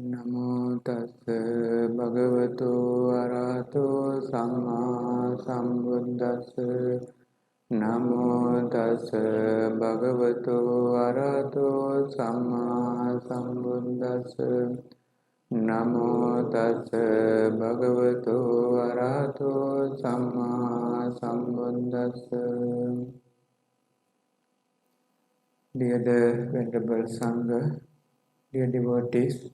नमो तस् भगवतो अरहतो सम्मा सम्बुद्दस्स नमो तस् भगवतो अरहतो सम्मा सम्बुद्दस्स नमो तस् भगवतो अरहतो सम्मा सम्बुद्दस्स Dear the Venerable Sangha, dear devotees,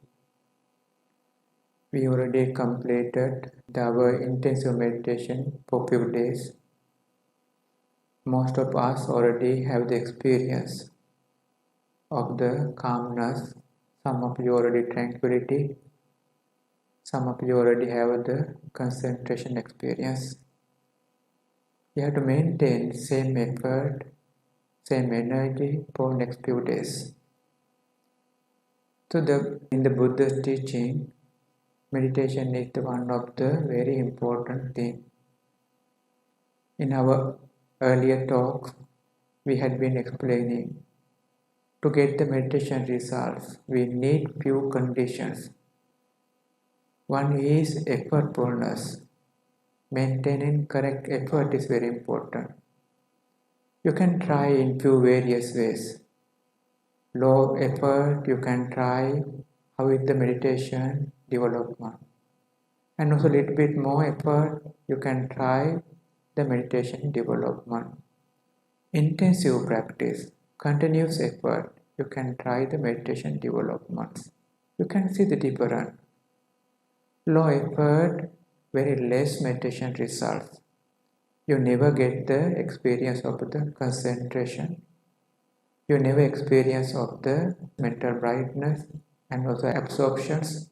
we already completed our intensive meditation for few days. Most of us already have the experience of the calmness. Some of you already tranquility. Some of you already have the concentration experience. You have to maintain same effort, same energy for next few days. So in the Buddha's teaching, meditation is one of the very important thing. In our earlier talks, we had been explaining to get the meditation results, we need few conditions. One is effortfulness. Maintaining correct effort is very important. You can try in few various ways. Low effort, you can try how is the meditation development. And also a little bit more effort, you can try the meditation development. Intensive practice, continuous effort, you can try the meditation developments. You can see the difference. Low effort, very less meditation results. You never get the experience of the concentration. You never experience of the mental brightness and also absorptions.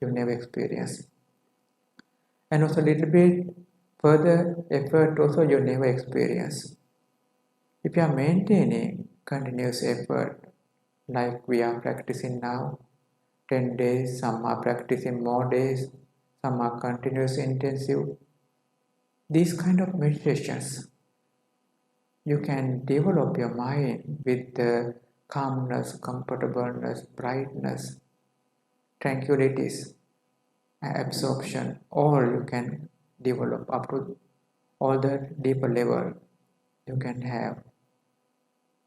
You never experience. And also a little bit further effort also you never experience. If you are maintaining continuous effort, like we are practicing now, 10 days, some are practicing more days, some are continuous intensive. These kind of meditations, you can develop your mind with the calmness, comfortableness, brightness, tranquilities, absorption, all you can develop up to all the deeper level you can have.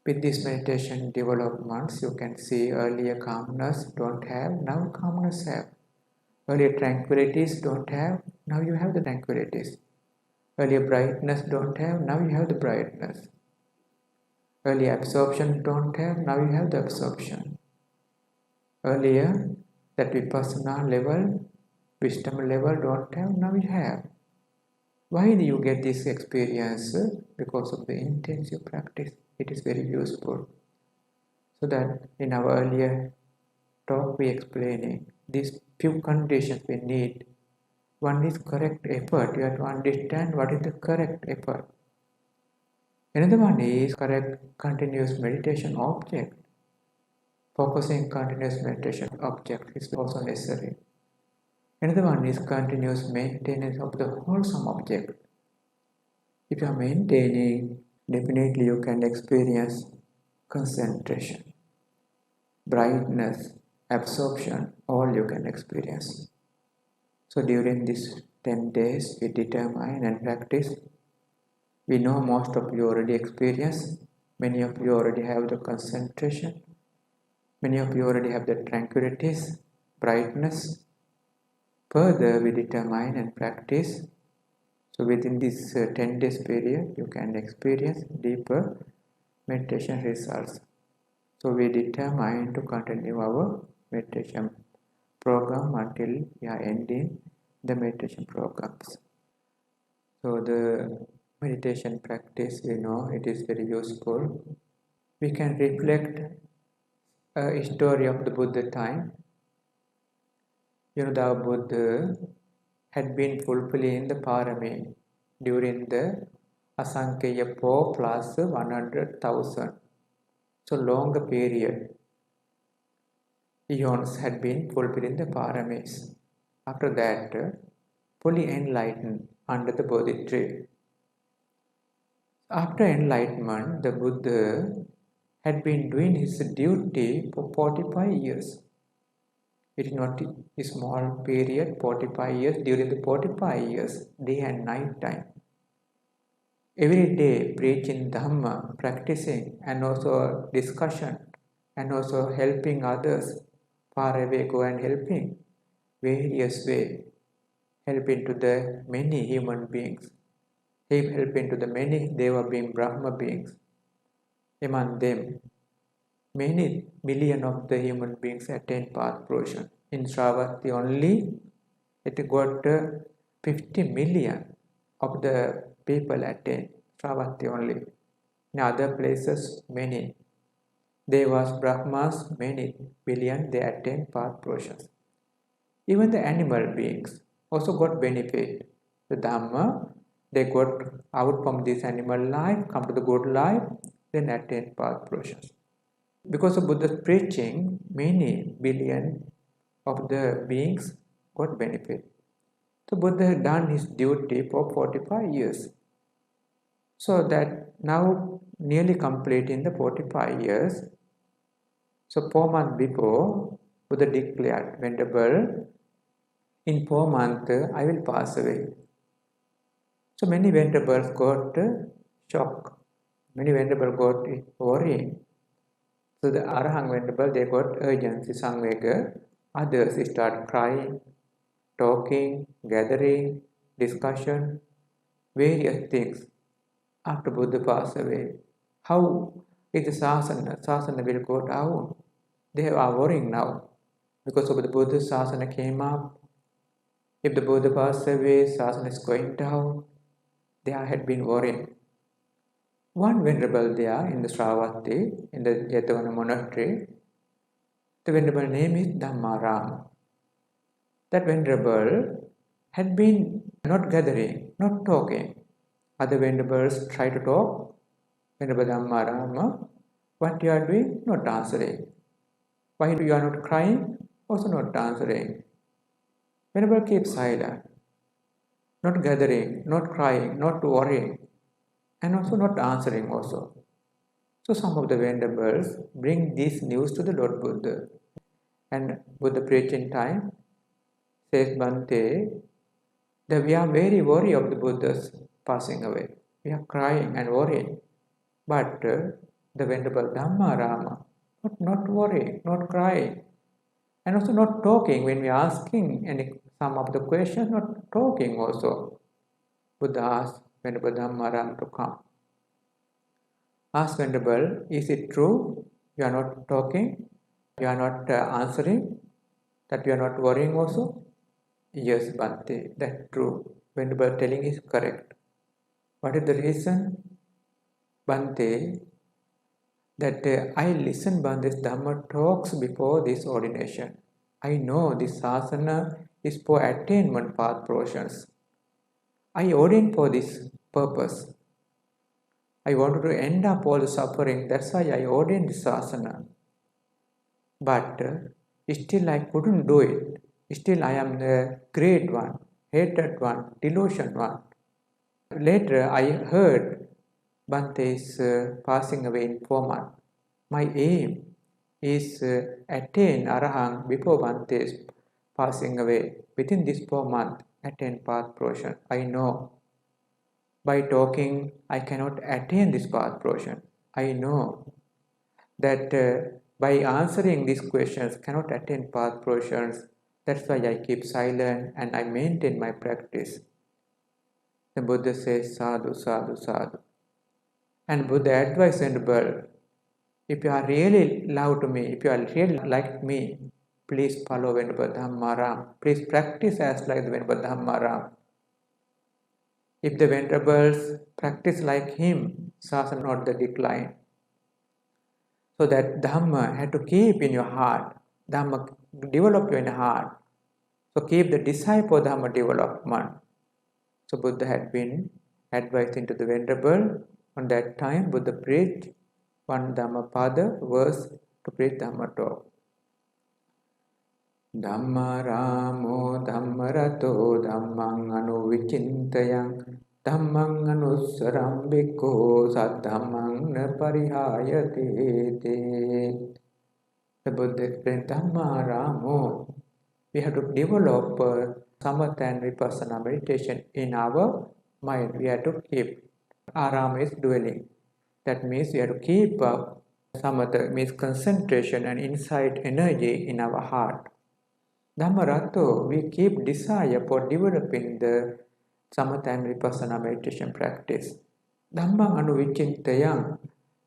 With this meditation developments, you can see earlier calmness don't have, now calmness have. Earlier tranquilities don't have, now you have the tranquilities. Earlier brightness don't have, now you have the brightness. Earlier absorption don't have, now you have the absorption. Earlier that vipassana level, wisdom level don't have, now you have. Why do you get this experience? Because of the intensive practice. It is very useful. So that in our earlier talk we explaining these few conditions we need. One is correct effort. You have to understand what is the correct effort. Another one is correct continuous meditation object. Focusing continuous meditation object is also necessary. Another one is continuous maintenance of the wholesome object. If you are maintaining, definitely you can experience concentration, brightness, absorption, all you can experience. So during these 10 days, we determine and practice. We know most of you already experience. Many of you already have the concentration. Many of you already have the tranquilities, brightness. Further, we determine and practice. So within this 10 days period, you can experience deeper meditation results. So we determine to continue our meditation program until we are ending the meditation programs. So the meditation practice, we know it is very useful. We can reflect a history of the Buddha time. The Buddha had been fulfilling the parami during the Asankhya 4 plus 100,000. So longer period. Eons had been fulfilling the paramis. After that, fully enlightened under the Bodhi tree. After enlightenment, the Buddha had been doing his duty for 45 years. It is not a small period, 45 years. During the 45 years, day and night time, every day preaching Dhamma, practicing, and also discussion, and also helping others far away, go and helping various way, helping to the many human beings, helping to the many Deva being Brahma beings. Among them, many million of the human beings attain path fruition. In Shravati only, it got 50 million of the people attain Shravati only. In other places, many. Devas, Brahmas, many billion, they attain path fruitions. Even the animal beings also got benefit. The Dhamma, they got out from this animal life, come to the good life, then attain path fruitions. Because of Buddha's preaching, many billion of the beings got benefit. So Buddha had done his duty for 45 years. So that now nearly completing the 45 years. So 4 months before, Buddha declared, Venerable, in 4 months I will pass away. So many venerables got shock. Many venerables got worrying. So the Arahant venerable, they got urgency, samvega. Others start crying, talking, gathering, discussion, various things. After Buddha passed away, how is the sasana? Sasana will go down. They are worrying now because of the Buddha sasana came up. If the Buddha passed away, sasana is going down. They had been worrying. One venerable there in the Shravati, in the Jetavana monastery, the venerable name is Dhammarama. That venerable had been not gathering, not talking. Other venerables try to talk. Venerable Dhammarama, what you are doing? Not answering. Why you are not crying? Also not answering. Venerable keeps silent, not gathering, not crying, not worrying, and also not answering also. So some of the venerables bring this news to the Lord Buddha. And Buddha preaching time says, Bhante, that we are very worried of the Buddha's passing away. We are crying and worrying. But the Venerable Dhammarama, not worrying, not crying, and also not talking when we are asking some of the questions, not talking also. Buddha asked Venerable Dhammarama to come. Ask Venerable, is it true you are not talking, you are not answering, that you are not worrying also? Yes, Bhante, that's true. Venerable telling is correct. What is the reason? Bhante, that I listen Bhante's Dhamma talks before this ordination. I know this sasana is for attainment path portions. I ordained for this purpose. I wanted to end up all the suffering. That's why I ordained this asana. But still I couldn't do it. Still I am the great one, hated one, delusion one. Later I heard Bhante is passing away in 4 months. My aim is attain Arahant before Bhante is passing away. Within this 4 months, attain path portion. I know. By talking, I cannot attain this path portion. I know that by answering these questions, cannot attain path portions. That's why I keep silent and I maintain my practice. The Buddha says, sadhu, sadhu, sadhu. And Buddha advised Venerable, if you are really love to me, if you are really like me, please follow Venerable Dhammaram. Please practice as like the Venerable Dhammaram. If the venerables practice like him, sasana not the decline. So that Dhamma had to keep in your heart. Dhamma develop in your heart. So keep the disciple Dhamma development. So Buddha had been advising to the venerable. On that time, Buddha preached one Dhammapada verse to preach Dhamma talk. Dhammaramo Dhammarato Dhammang Anuvicintayang Dhammang Anussaram Bhikko Saddhammang Na Parihayate. The Buddha explained Dhammaramo. we have to develop samatha and vipassana meditation in our mind. We have to keep aram is dwelling. That means we have to keep up samatha means concentration and insight energy in our heart. Dhammarato, we keep desire for developing the samatha and vipassana meditation practice. Dhammang anuvichintayam,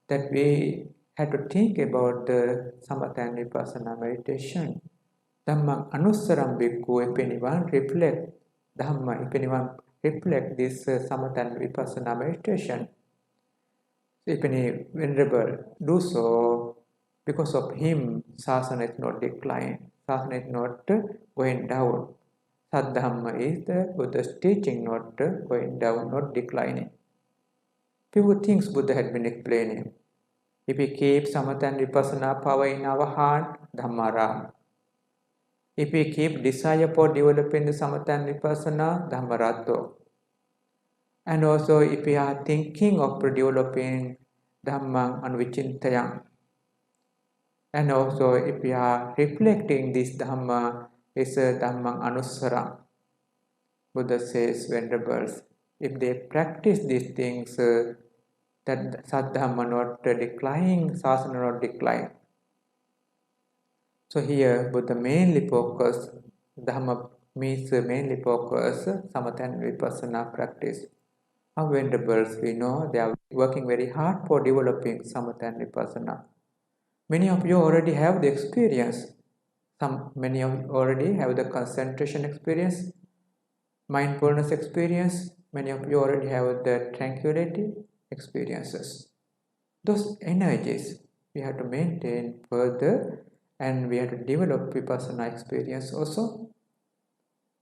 that we have to think about the samatha and vipassana meditation. Dhammang anusaram bhikkhu, if anyone reflect Dhamma, if anyone reflect this samatha and vipassana meditation, if any venerable do so, because of him, sasana is not declined, sasana is not going down. Saddhamma is the Buddha's teaching, not going down, not declining. Few things Buddha had been explaining. If we keep samatha and vipassana power in our heart, Dhammaram. If we keep desire for developing the samatha and vipassana, Dhammarato. And also if we are thinking of developing Dhammang anuvichintayam. And also if we are reflecting this Dhamma, is Dhammang anusaram. Buddha says, venerables, if they practice these things, that Saddhamma not declining, Sasana not decline. So here Buddha mainly focus, Dhamma means mainly focus Samatha and Vipassana practice. Our venerables, we know they are working very hard for developing Samatha and Vipassana. Many of you already have the experience. Many of you already have the concentration experience, mindfulness experience. Many of you already have the tranquility experiences. Those energies we have to maintain further, and we have to develop vipassana experience also.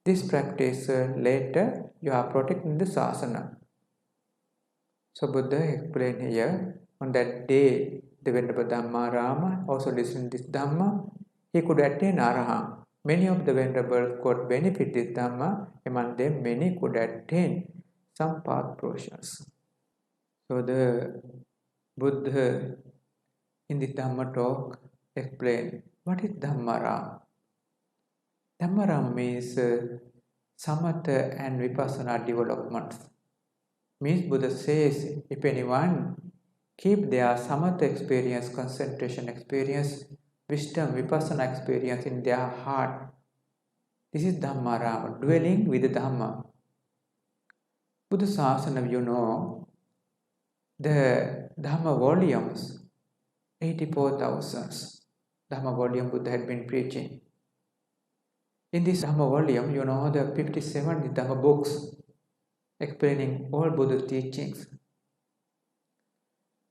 This practice later you are protecting the sasana. So Buddha explained here, on that day the Venerable Dhammarama also listened to this Dhamma, he could attain Arahant. Many of the venerables could benefit this Dhamma, among them many could attain some path portions. So the Buddha in the Dhamma talk explained what is Dhammaram. Dhammaram means samatha and vipassana developments. Means Buddha says if anyone keep their samatha experience, concentration experience, wisdom, vipassana experience in their heart, this is Dhammaram, dwelling with the Dhamma. Buddha Sasana, you know, the Dhamma volumes, 84,000 Dhamma volume Buddha had been preaching. In this Dhamma volume, you know, the 57 Dhamma books explaining all Buddha's teachings.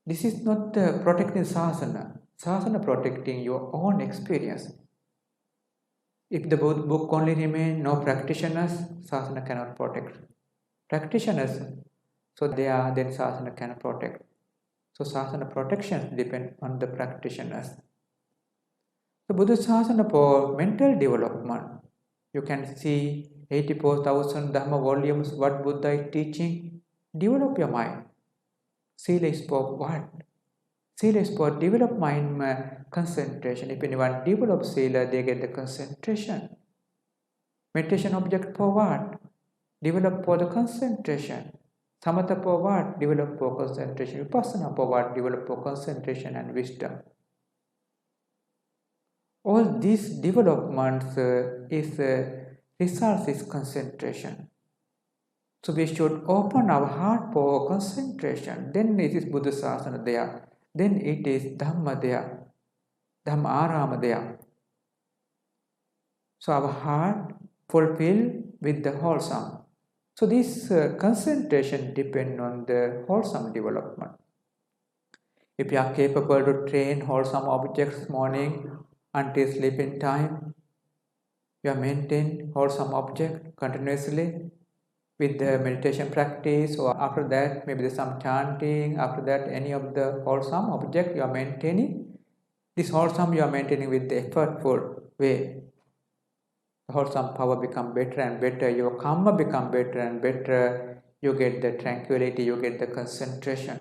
This is not protecting Sasana. Sasana protecting your own experience. If the book only remain no practitioners, Sasana cannot protect. Practitioners, so they are, then Sasana cannot protect. So Sasana protection depend on the practitioners. The Buddha Sasana for mental development, you can see 84,000 Dhamma volumes, what Buddha is teaching. Develop your mind. Sila is for what? Sila is for develop mind concentration. If anyone develops Sila, they get the concentration. Meditation object for what? Develop for the concentration. Samatha for what? Develop for concentration. Vipassana for what? Develop for concentration and wisdom. All these developments results is concentration. So we should open our heart for concentration. Then it is Buddha Sasana there. Then it is Dhamma there. Dhamma Arama there. So our heart fulfilled with the wholesome. So this concentration depends on the wholesome development. If you are capable to train wholesome objects morning until sleeping time, you are maintain wholesome object continuously with the meditation practice, or after that maybe there's some chanting, after that any of the wholesome object you are maintaining. This wholesome you are maintaining with the effortful way. The wholesome power become better and better, your karma become better and better, you get the tranquility, you get the concentration.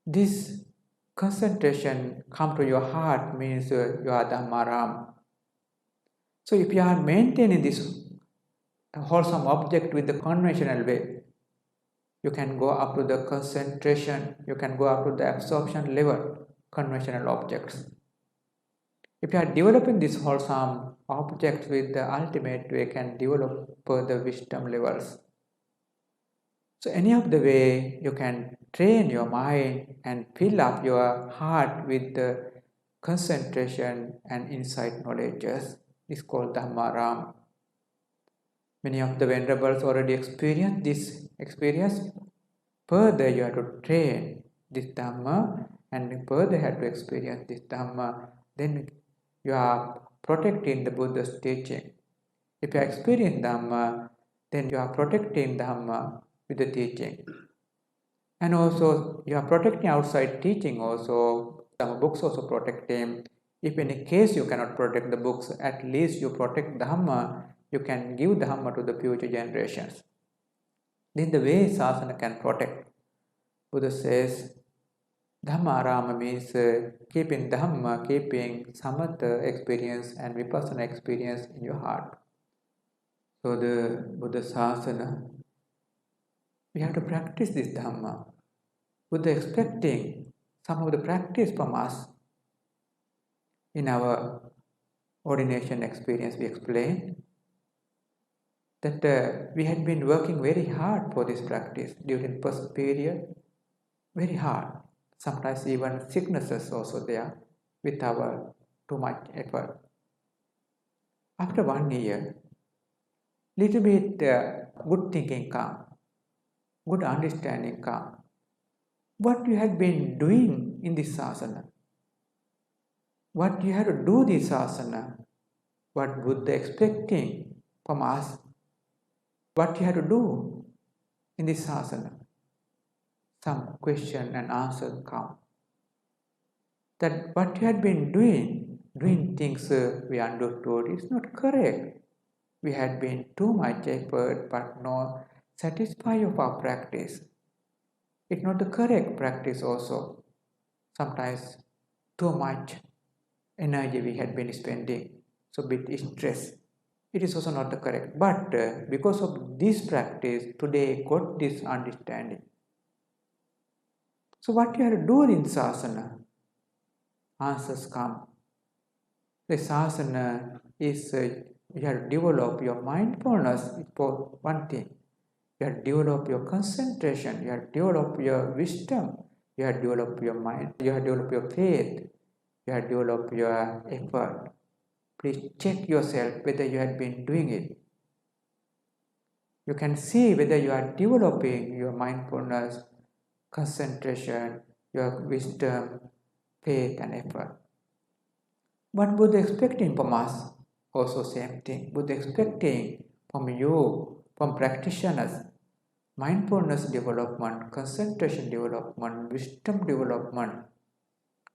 This concentration come to your heart means you are Dhammaram. So if you are maintaining this wholesome object with the conventional way, you can go up to the concentration, you can go up to the absorption level, conventional objects. If you are developing this wholesome objects with the ultimate way, can develop further wisdom levels. So any of the way you can train your mind and fill up your heart with the concentration and insight knowledges is called Dhammaram. Many of the venerables already experienced this experience. Further you have to train this Dhamma and further have to experience this Dhamma. Then you are protecting the Buddha's teaching. If you experience Dhamma, then you are protecting Dhamma with the teaching. And also you are protecting outside teaching also. Some books also protecting. If in a case you cannot protect the books, at least you protect Dhamma. You can give Dhamma to the future generations. This is the way Sasana can protect. Buddha says, Dhammarama means keeping Dhamma, keeping Samatha experience and Vipassana experience in your heart. So the Buddha Sasana, we have to practice this Dhamma. Buddha expecting some of the practice from us. In our ordination experience, we explained that we had been working very hard for this practice during first period, very hard. Sometimes even sicknesses also there with our too much effort. After 1 year, little bit good thinking come, good understanding come. What you have been doing in this asana, what you have to do this asana, what Buddha expecting from us, what you have to do in this asana. Some question and answer come. That what you had been doing things we understood is not correct. We had been too much effort but not satisfied of our practice. It's not the correct practice also. Sometimes too much energy we had been spending, so bit stress. It is also not the correct. But because of this practice, today got this understanding. So what you have to do in Sasana? Answers come. The Sasana is you have to develop your mindfulness for one thing. You have to develop your concentration. You have to develop your wisdom. You have to develop your mind. You have to develop your faith. You have to develop your effort. Please check yourself whether you have been doing it. You can see whether you are developing your mindfulness, concentration, your wisdom, faith and effort. What Buddha expecting from us? Also same thing. Buddha expecting from you, from practitioners, mindfulness development, concentration development, wisdom development.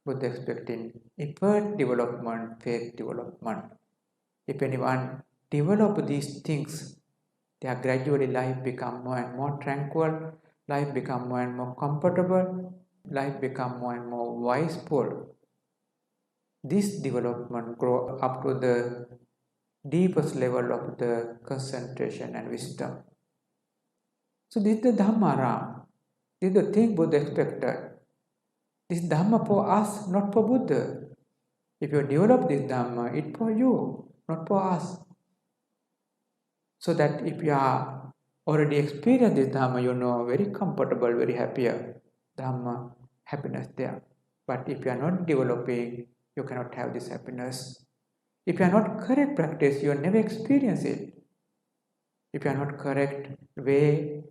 Buddha expecting effort development, faith development. If anyone develop these things, their gradually life become more and more tranquil, life become more and more comfortable, life become more and more wiseful. This development grow up to the deepest level of the concentration and wisdom. So this is the Dhammaram. This is the thing Buddha expected. This Dhamma for us, not for Buddha. If you develop this Dhamma, it's for you, not for us. So that if you are already experienced this Dhamma, you know, very comfortable, very happier. Dhamma, happiness there. But if you are not developing, you cannot have this happiness. If you are not correct practice, you will never experience it. If you are not correct way,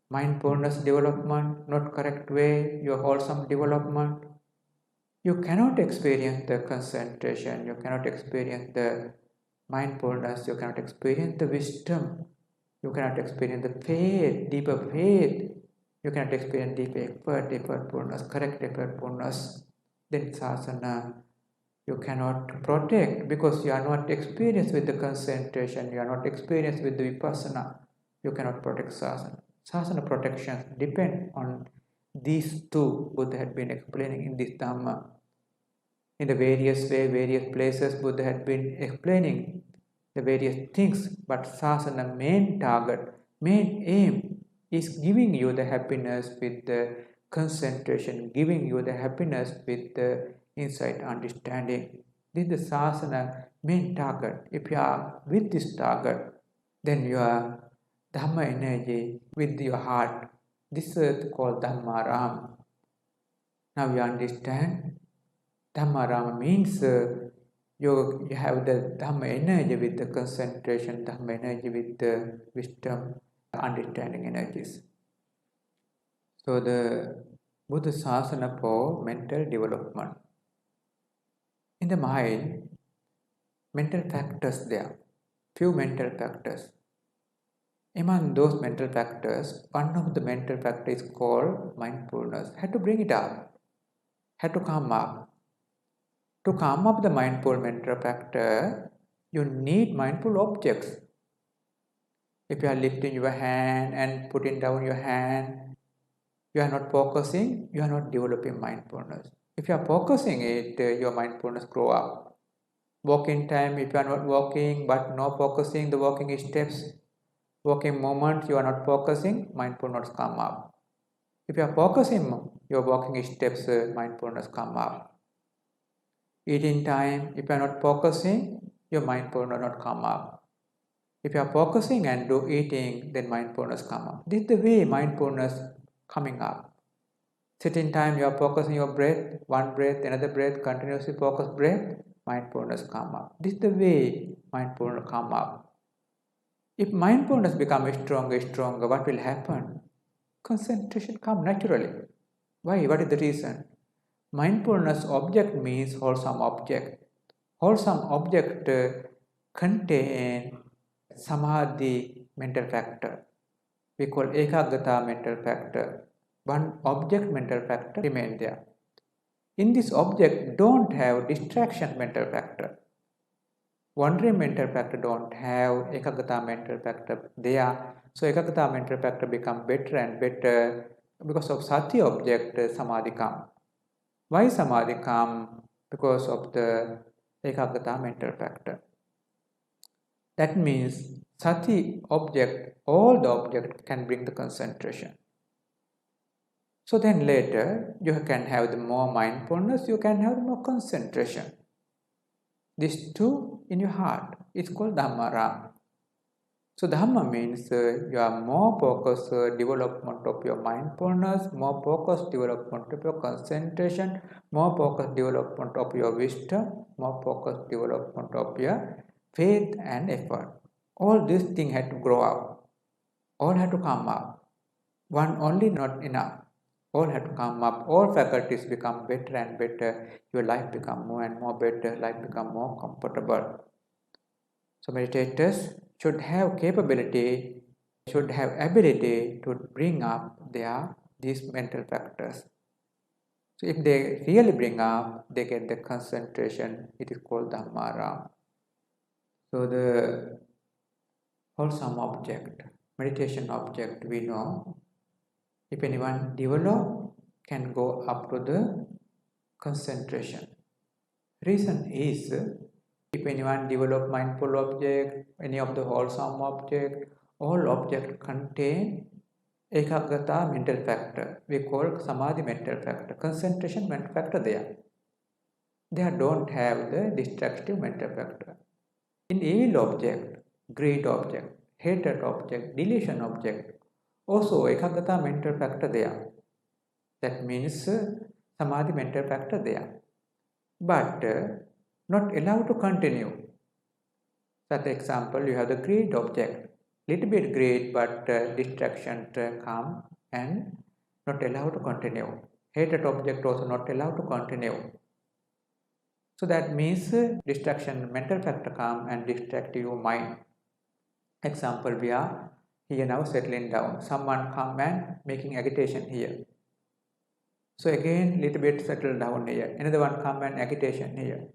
mindfulness development, not correct way, your wholesome development, you cannot experience the concentration, you cannot experience the mindfulness, you cannot experience the wisdom, you cannot experience the faith, deeper faith, you cannot experience deep effort, effortfulness, correct effortfulness. Then Sasana, you cannot protect because you are not experienced with the concentration, you are not experienced with the Vipassana, you cannot protect Sasana. Sasana protections depend on these two Buddha had been explaining in this Dhamma. In the various way, various places Buddha had been explaining the various things, but sasana main target, main aim is giving you the happiness with the concentration, giving you the happiness with the insight understanding. This is the sasana main target. If you are with this target, then your Dhamma energy with your heart. This is called Dhammaram. Now you understand. Dhammaram means you have the Dhamma energy with the concentration, Dhamma energy with the wisdom, understanding energies. So the Buddha Sasana for mental development. In the mind, mental factors there, few mental factors. Among those mental factors, one of the mental factors is called mindfulness. Had to bring it up, had to come up. To come up the mindful mental factor, you need mindful objects. If you are lifting your hand and putting down your hand, you are not focusing, you are not developing mindfulness. If you are focusing it, your mindfulness grow up. Walking time, if you are not walking but not focusing the walking steps, walking moments, you are not focusing, mindfulness come up. If you are focusing your walking steps, mindfulness come up. Eating time, if you are not focusing, your mindfulness will not come up. If you are focusing and do eating, then mindfulness come up. This is the way mindfulness coming up. Sitting time, you are focusing your breath, one breath, another breath, continuously focus breath, mindfulness come up. This is the way mindfulness come up. If mindfulness becomes stronger, what will happen? Concentration come naturally. Why? What is the reason? Mindfulness object means wholesome object. Wholesome object contain samadhi mental factor. We call ekagata mental factor. One object mental factor remain there. In this object don't have distraction mental factor. Wandering mental factor don't have ekagata mental factor there. So ekagata mental factor become better and better because of sati object samadhi come. Why samadhi come? Because of the ekagata mental factor. That means sati object, all the object can bring the concentration. So then later you can have the more mindfulness, you can have the more concentration. These two in your heart, it's called Dhammaram. So Dhamma means you are more focused development of your mindfulness, more focused development of your concentration, more focused development of your wisdom, more focused development of your faith and effort. All these things had to grow up. All had to come up. One only not enough. All had to come up. All faculties become better and better. Your life become more and more better. Life become more comfortable. So meditators should have capability, should have ability to bring up these mental factors. So if they really bring up, they get the concentration. It is called Dhammaram. So the wholesome object, meditation object, we know. If anyone develop, can go up to the concentration. Reason is, if anyone develop mindful object, any of the wholesome object, all object contain ekagata mental factor. We call samadhi mental factor, concentration mental factor there. They don't have the destructive mental factor. In evil object, greed object, hatred object, delusion object, also ekagata mental factor there. That means samadhi mental factor there. But not allowed to continue. That example, you have the greed object. Little bit greed, but distraction come and not allowed to continue. Hatred object also not allowed to continue. So that means distraction, mental factor come and distract your mind. Example, we are here now settling down. Someone come and making agitation here. So again, little bit settle down here. Another one come and agitation here.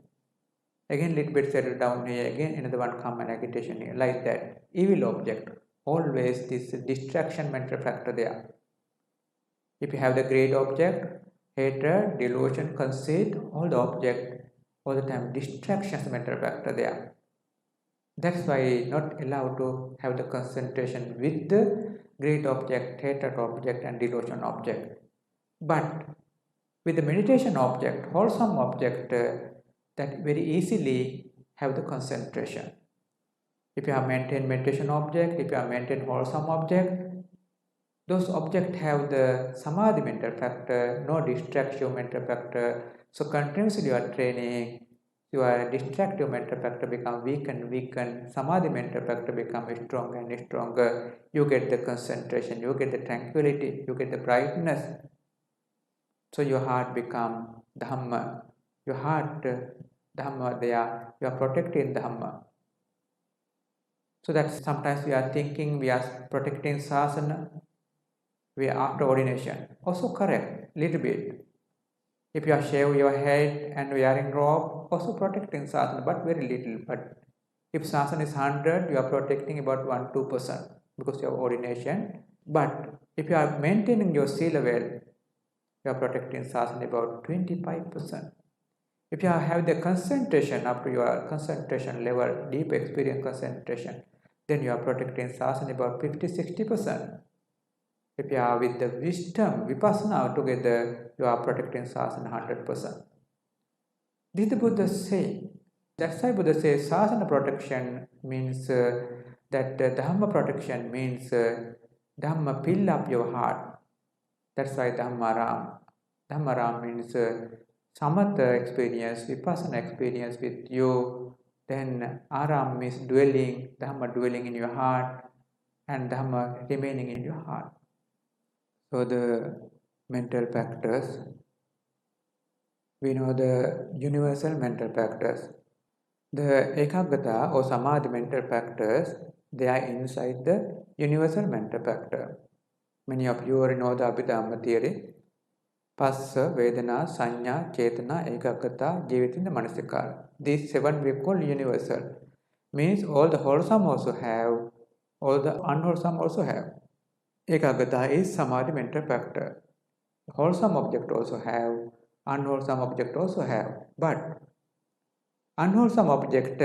Again, little bit settle down here. Again, another one come and agitation here. Like that. Evil object. Always this distraction mental factor there. If you have the greed object, hatred, delusion, conceit, all the object, all the time distractions mental factor there. That's why not allowed to have the concentration with the great object, theta object and devotion object. But with the meditation object, wholesome object, that very easily have the concentration. If you have maintained meditation object, if you have maintained wholesome object, those objects have the samadhi mental factor, no distraction mental factor. So continuously you are training, your distractive mental factor become weaken, samadhi mental factor become stronger and stronger. You get the concentration, you get the tranquility, you get the brightness. So your heart become Dhamma. Your heart, Dhamma, you are protecting Dhamma. So that sometimes we are thinking we are protecting Sasana, we are after ordination. Also correct, little bit. If you are shave your head and wearing robe, also protecting Sasana, but very little. But if Sasana is 100, you are protecting about 1-2% because you have ordination. But if you are maintaining your sila well, you are protecting Sasana about 25%. If you have the concentration up to your concentration level, deep experience concentration, then you are protecting Sasana about 50-60%. If you are with the wisdom, vipassana together, you are protecting Sasana 100%. This is the Buddha saying. That's why Buddha says Sasana protection means that Dhamma protection means Dhamma fill up your heart. That's why Dhammaram. Dhammaram means samatha experience, vipassana experience with you. Then Aram means dwelling, Dhamma dwelling in your heart, and Dhamma remaining in your heart. So the mental factors, we know the universal mental factors. The Ekaggata or Samadhi mental factors, they are inside the universal mental factor. Many of you already know the Abhidhamma theory. Passa, Vedana, Sanya, Chetana, Ekaggata, Jivitinda, Manasikara. These 7 we call universal. Means all the wholesome also have, all the unwholesome also have. Ekaggata is Samadhi mental factor. Wholesome object also have, unwholesome object also have. But unwholesome object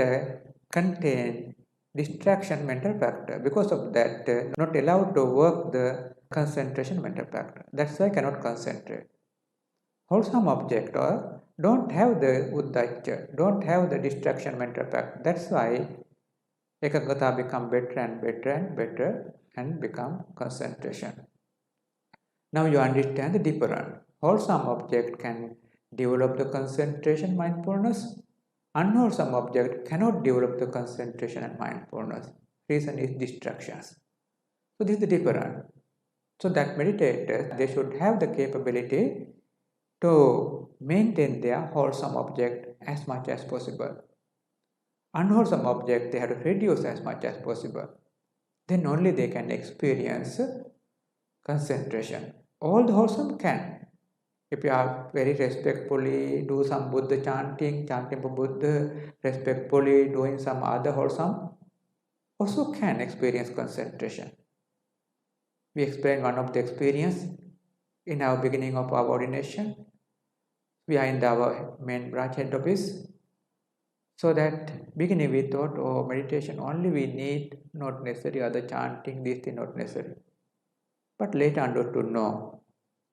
contain distraction mental factor. Because of that, not allowed to work the concentration mental factor. That's why cannot concentrate. Wholesome object don't have the uddhacca, don't have the distraction mental factor. That's why ekaggata become better and better and better and become concentration. Now you understand the difference. Wholesome object can develop the concentration mindfulness. Unwholesome object cannot develop the concentration and mindfulness. Reason is distractions. So this is the difference. So that meditators, they should have the capability to maintain their wholesome object as much as possible. Unwholesome object, they have to reduce as much as possible. Then only they can experience concentration. All the wholesome can. If you are very respectfully do some Buddha chanting for Buddha, respectfully doing some other wholesome, also can experience concentration. We explained one of the experience in our beginning of our ordination. We are in our main branch head office. So that beginning we thought, oh, meditation only we need, not necessary, other chanting, this thing not necessary. But later understood, no.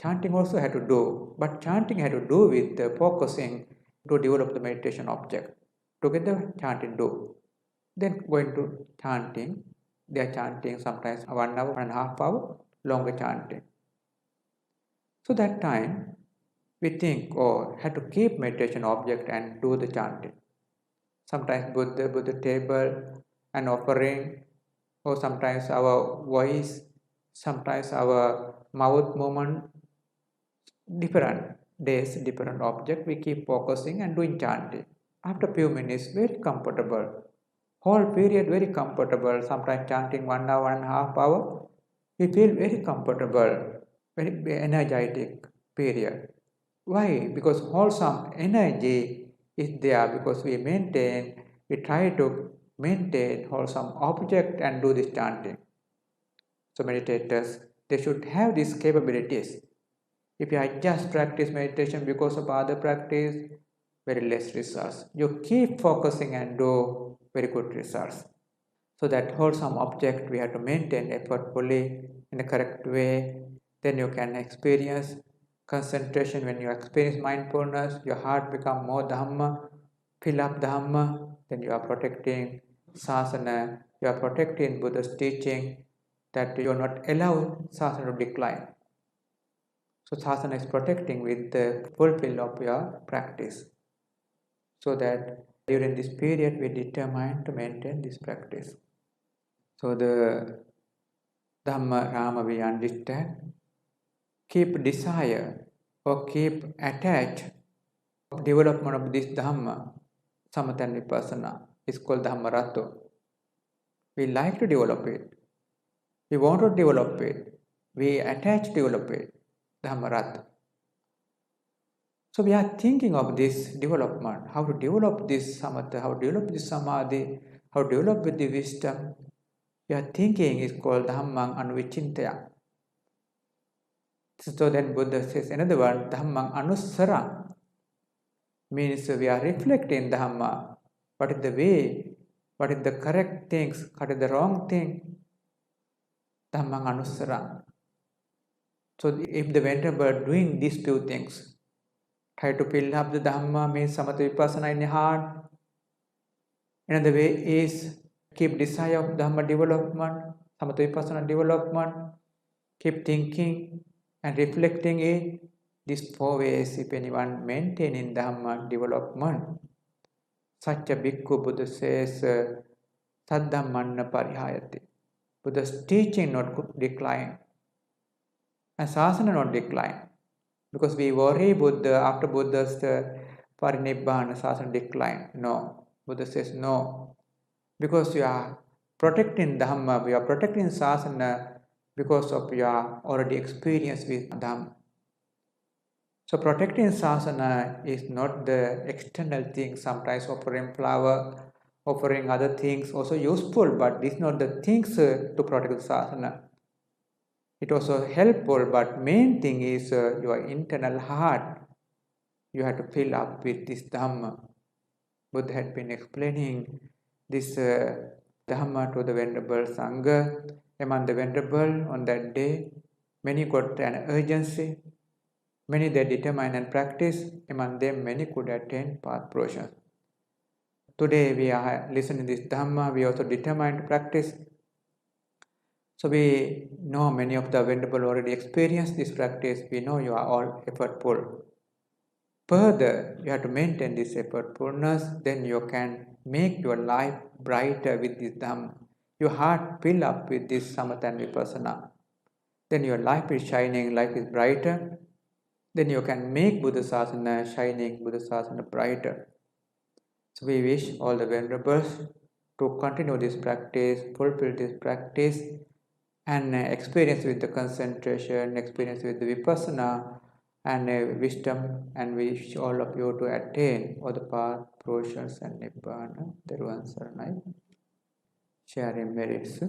Chanting also had to do, but chanting had to do with focusing to develop the meditation object. Together chanting do. Then going to chanting, they are chanting sometimes 1 hour, 1.5 hour, longer chanting. So that time, we think, oh, had to keep meditation object and do the chanting. Sometimes Buddha table and offering, or sometimes our voice, sometimes our mouth movement, different days, different object, we keep focusing and doing chanting. After few minutes, very comfortable. Whole period very comfortable. Sometimes chanting 1 hour, 1.5 hour, we feel very comfortable, very energetic period. Why? Because wholesome energy is there because we try to maintain wholesome object and do this chanting. So meditators, they should have these capabilities. If I just practice meditation because of other practice, very less results. You keep focusing and do very good results. So that wholesome object we have to maintain effortfully in a correct way. Then you can experience concentration. When you experience mindfulness, your heart becomes more Dhamma, fill up Dhamma, then you are protecting Sasana, you are protecting Buddha's teaching, that you are not allow Sasana to decline. So Sasana is protecting with the fulfill of your practice. So that during this period we determine to maintain this practice. So the Dhamma Rama we understand, keep desire or keep attached development of this Dhamma, Samatha and Vipassana, is called Dhamma Rato. We like to develop it. We want to develop it. We attach to develop it, Dhamma Rato. So we are thinking of this development, how to develop this Samatha, how to develop this Samadhi, how to develop the wisdom. We are thinking is called Dhammang Anuvichintaya. So then Buddha says another one, Dhammang Anusara, means we are reflecting Dhamma. What is the way? What is the correct things? What is the wrong thing? Dhammang Anusara. So if the Venerable doing these two things, try to build up the Dhamma, means Samatha Vipassana in the heart. Another way is keep desire of Dhamma development, Samatha Vipassana development, keep thinking and reflecting it. These four ways, if anyone maintaining Dhamma development, such a bhikkhu, Buddha says, Saddhammanna parihayati. Buddha's teaching not decline, and Sasana not decline. Because we worry Buddha, after Buddha's parinibbana, Sasana decline. No. Buddha says no. Because you are protecting Dhamma, you are protecting Sasana because of your already experience with Dhamma. So protecting Sasana is not the external thing. Sometimes offering flower, offering other things also useful, but these not the things to protect Sasana. It also helpful, but main thing is your internal heart. You have to fill up with this Dhamma. Buddha had been explaining this Dhamma to the Venerable Sangha. Among the Venerable on that day, many got an urgency. Many they determine and practice. Among them, many could attain path portions. Today we are listening to this Dhamma. We also determine to practice. So we know many of the Venerable already experienced this practice. We know you are all effortful. Further, you have to maintain this effortfulness. Then you can make your life brighter with this Dhamma. Your heart fill up with this Samatha and Vipassana. Then your life is shining, life is brighter. Then you can make Buddha Sasana shining, Buddha Sasana brighter. So we wish all the Venerables to continue this practice, fulfill this practice, and experience with the concentration, experience with the Vipassana, and wisdom, and wish all of you to attain all the path, portions, and Nibbana. Theruvan Saranai. Sharing merits.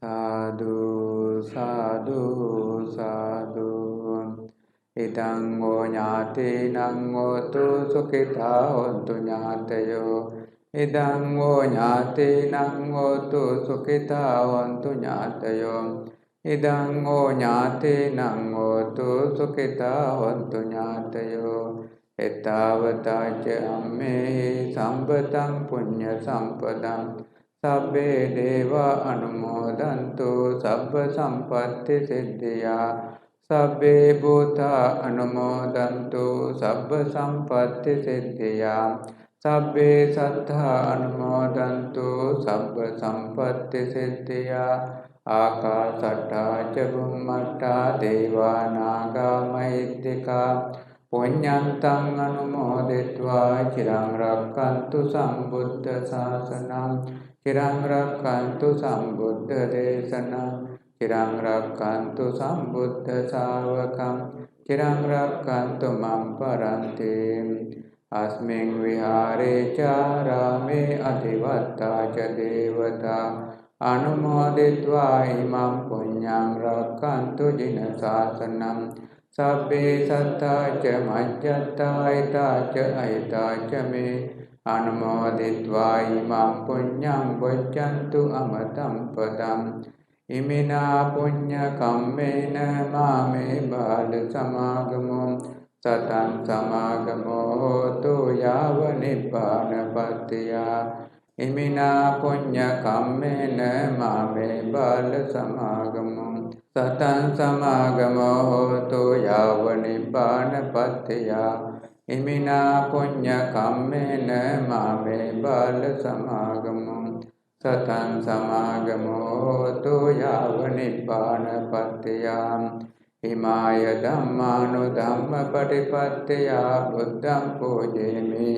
Sadhu, sadhu, sadhu. Idang o nyati nang o tu sukita hontu nyatayo. Idang o nyati nang o tu sukita hontu nyatayo. Idang o nyati nang o tu sukita hontu nyatayo. Etavata ca amme sambatang punya sampadang. Sabbe deva anumodantu sabba sampatti siddhya. Sabbe bhuta anumodantu sabba sampatti siddhya. Sabbe sattha anumodantu sabba sampatti siddhya. Akasatta ca bhummatta deva naga mahittika. Punyantang anumoditva cirang rakkantu sambuddha sasanam. Cirang rakkantu sambuddha desanam. Cirang rakkantu sambuddha savakam. Cirang rakkantu mamparanti. Asming vihare ca rame adhivatta ca devata. Anumoditva imam punyang rakkantu jina sasanam. සබ්බේ සත්තා ච මජ්ජත්තා ඊතා ච අයිතා ච මේ අනුමෝදිत्वा ඉමං පුඤ්ඤං වච්ඡන්තු අමතං පදං ඉමිනා පුඤ්ඤ කම්මේන මාමේ බාල සමාගමෝ සතං සමාගමෝ හෝතු යාව නිපානපත්තිය ඉමිනා පුඤ්ඤ කම්මේන මාමේ බාල සමාගමෝ සතං සමාගමෝ හෝතු යාව නිපානපත්තිය ඉමිනා පුඤ්ඤ කම්මේන මාමේ බාල සමාගමෝ සතං සමාගමෝ හෝතු යාව නිපානපත්තිය ඉමාය ධම්මානු ධම්ම පටිපත්තිය බුද්ධං පූජේමි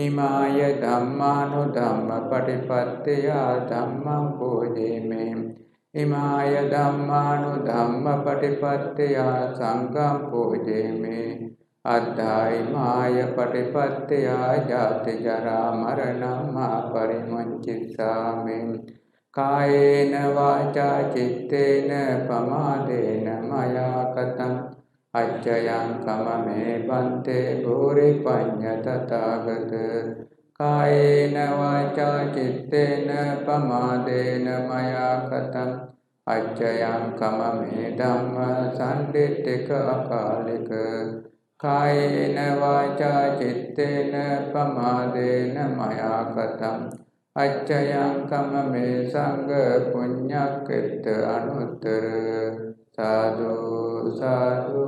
ඉමාය ධම්මානු ධම්ම පටිපත්තිය ධම්මං පූජේමි ඉමාය ධම්මානු ධම්ම පටිපත්තිය සංඝං පූජේමි අද්ධායි මාය පටිපත්තිය ජාති ජරා මරණං පරිමුංචිස්සාමි කායේන වාචා චිත්තේන පමාදේන මයා කතං අච්චයං කමමේ බන්තේ භූරි පඤ්ඤ තථාගත කායේන වාචා චිත්තේන පමාදේන මයා කතං අච්චයං කමමේ ධම්ම සම්දිට්ඨික අකාලික කායේන වාචා චිත්තේන පමාදේන මයා කතං අච්චයං කමමේ සංඝ පුඤ්ඤක්ඛිත අනුත්තර සාදු සාදු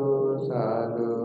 සාදු